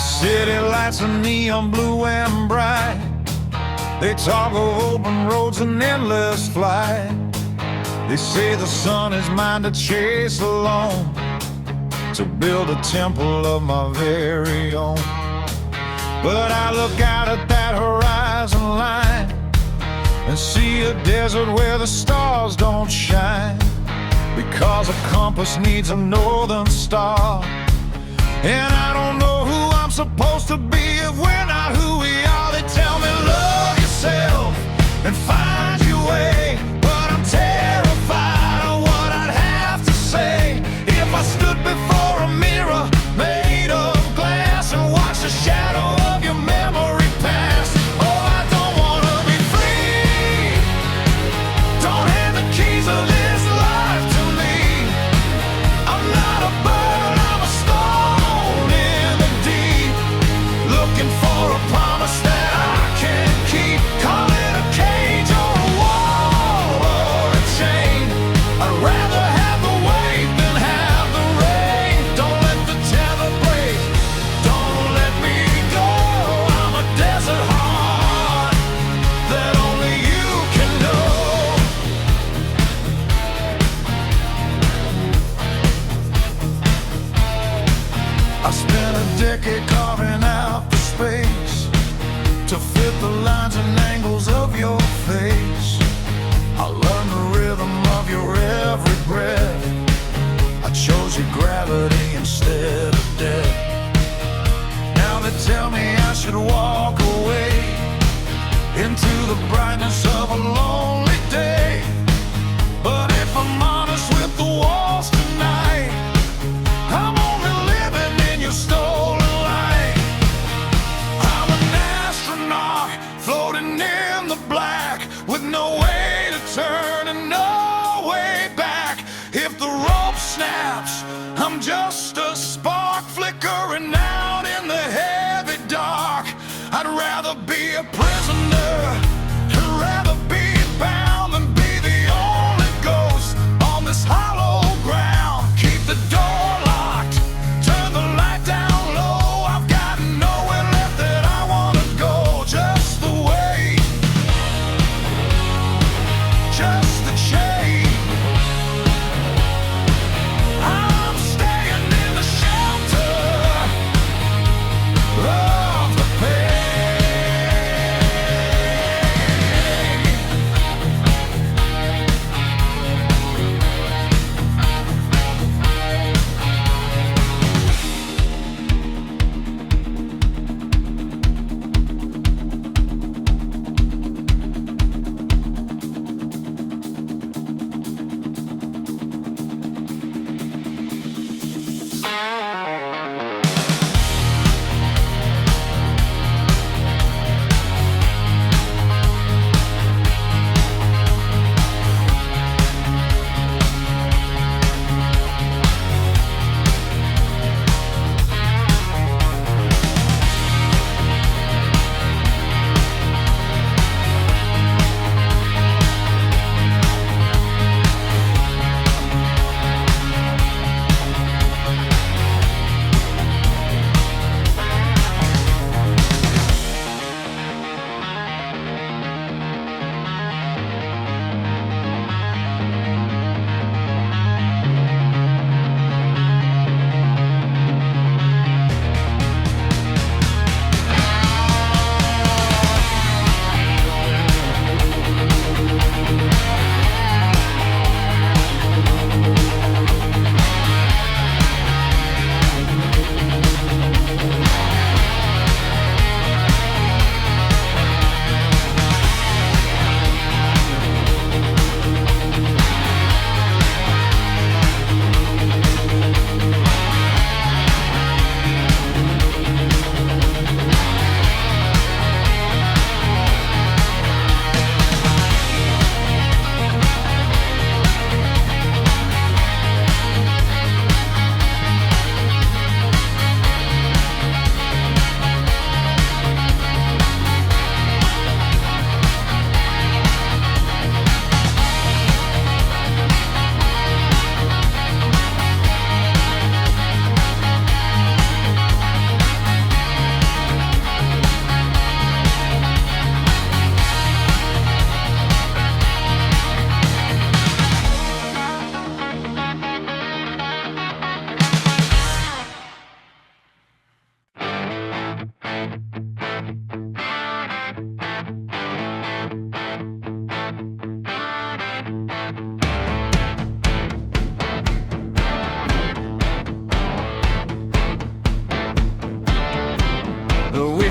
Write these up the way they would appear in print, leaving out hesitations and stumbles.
City lights are neon blue and bright. They talk of open roads and endless flight. They say the sun is mine to chase alone, to build a temple of my very own. But I look out at that horizon line and see a desert where the stars don't shine, because a compass needs a northern star. And I don't know who I'm supposed to be if we're not who we are. They tell me love yourself and find your way, but I'm terrified of what I'd have to say if I stood before a mirror made of glass and watched the shadow of your memory pass. Oh, I don't wanna be free. Don't hand the keys of this life to me. I'm not a bird, I'm a stone in the deep, looking for a promise that I can't keep. Call it a cage or a wall or a chain. I'd rather have the weight than have the rain. Don't let the tether break, don't let me go. I'm a desert heart that only you can know. I spent a decade carving out the space to fit the lines and angles of your face. I learned the rhythm of your every breath. I chose your gravity instead of death. Now they tell me I should walk away into the brightness of a lonely day. But if I'm honest with the walls tonight, I'm only living in your stolen light. I'm an astronaut floating in the black, with no way to turn and no way back. If the rope snaps, I'm just a spark flickering out in the heavy dark. I'd rather be a prisoner, I'd rather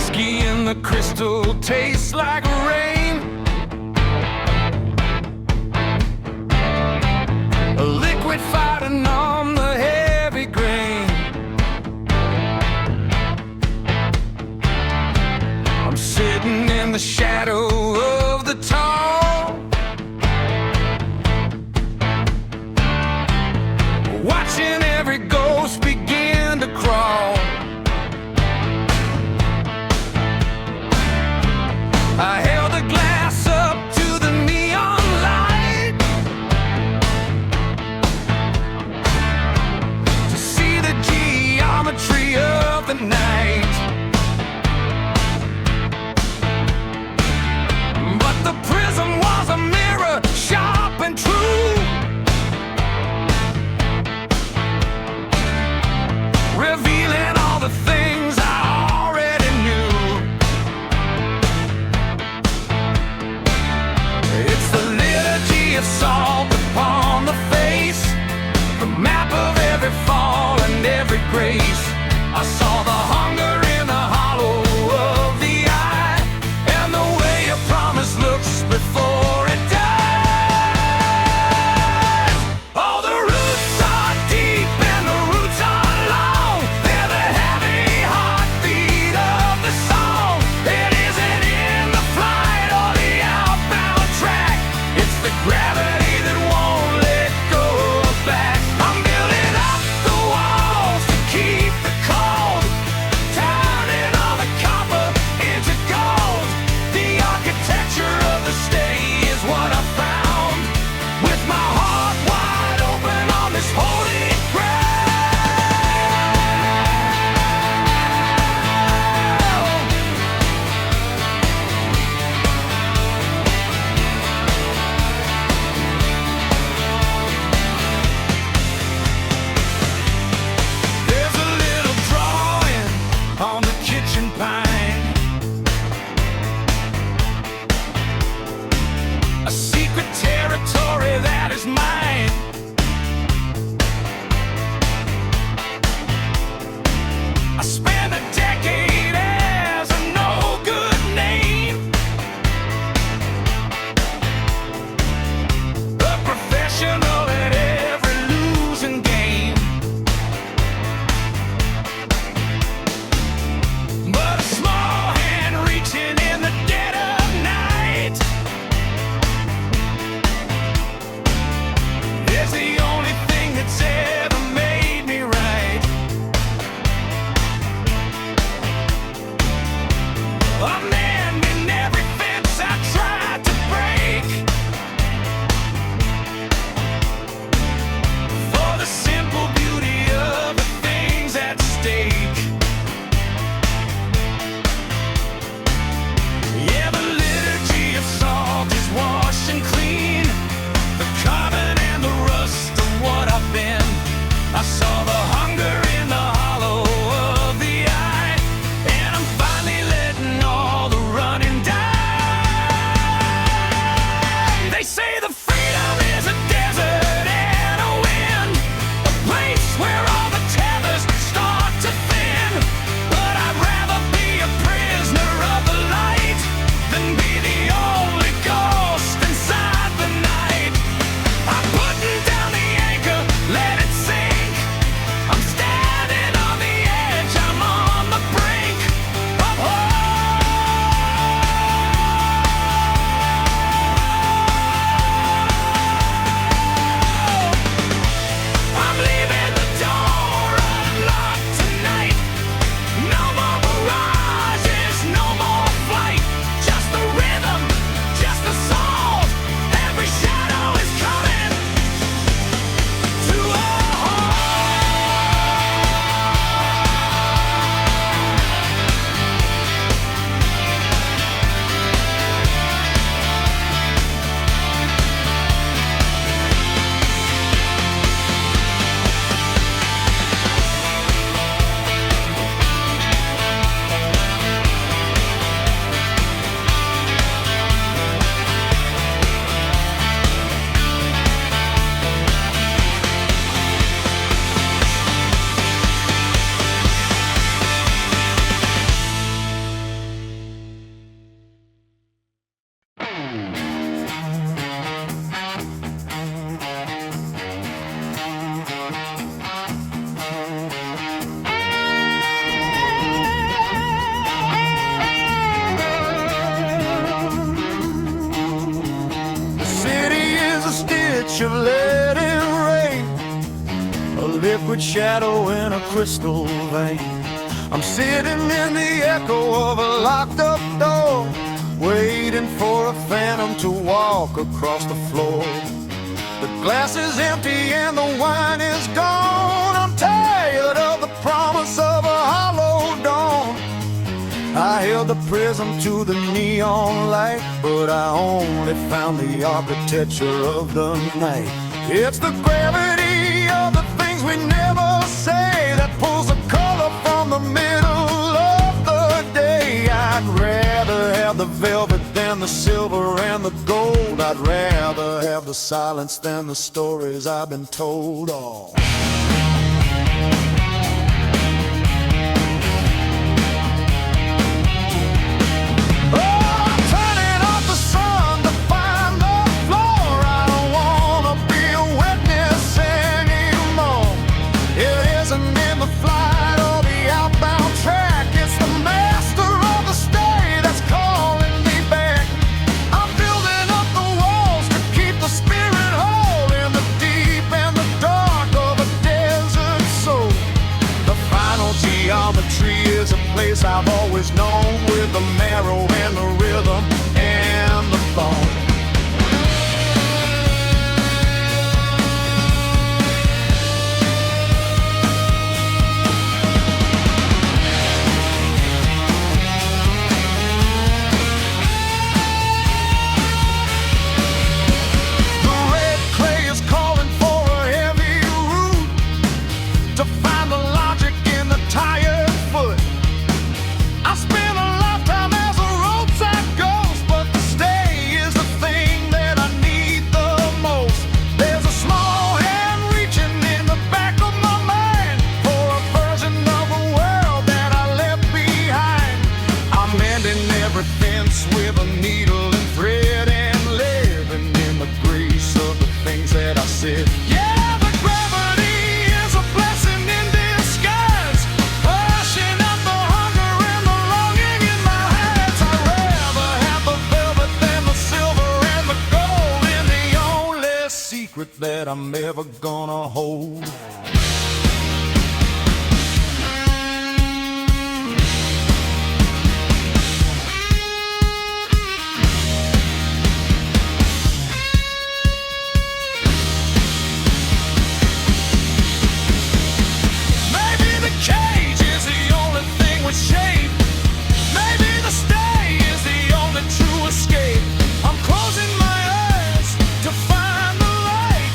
whiskey in the crystal tastes like rain. A liquid fire to numb the heavy grain. I'm sitting in the shadow of the tall, watching every ghost begin to crawl. I held a glass up to the neon light to see the geometry of the night. But the prism was a mirror, sharp and true, revealing all the things I already knew. It's the liturgy of salt upon the face, the map of every fall and every grace. I saw the hunger sacred shadow in a crystal vein. I'm sitting in the echo of a locked up door, waiting for a phantom to walk across the floor. The glass is empty and the wine is gone. I'm tired of the promise of a hollow dawn. I held the prism to the neon light, but I only found the architecture of the night. It's the gravity of the things we never say that pulls the color from the middle of the day. I'd rather have the velvet than the silver and the gold. I'd rather have the silence than the stories I've been told. Oh. Geometry is a place I've always known, with the marrow and the rhythm and the bone. The red clay is calling for a heavy root to find the logic in the tired foot. I spent a lifetime as a roadside ghost, but to stay is the thing that I need the most. There's a small hand reaching in the back of my mind for a version of the world that I left behind. I'm mending every fence with a needle and thread and living in the grace of the things that I said. Yeah, the gravity is a blessing in disguise, pushing out the hunger and the longing in my hands. I'd rather have the velvet than the silver and the gold, and the only secret that I'm ever gonna hold. Maybe the cage is the only thing with shape. Maybe the stay is the only true escape. I'm closing my eyes to find the light,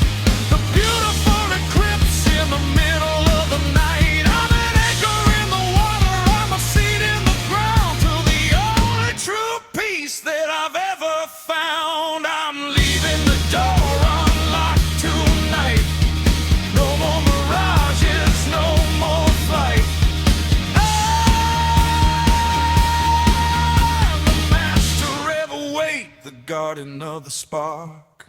the beautiful eclipse in the middle of the night. I'm an anchor in the water, I'm a seed in the ground, till the only true peace that I've ever found. I'm leaving the door unlocked tonight. No more mirages, no more flight. I'm the master ever wait, the garden of the spark.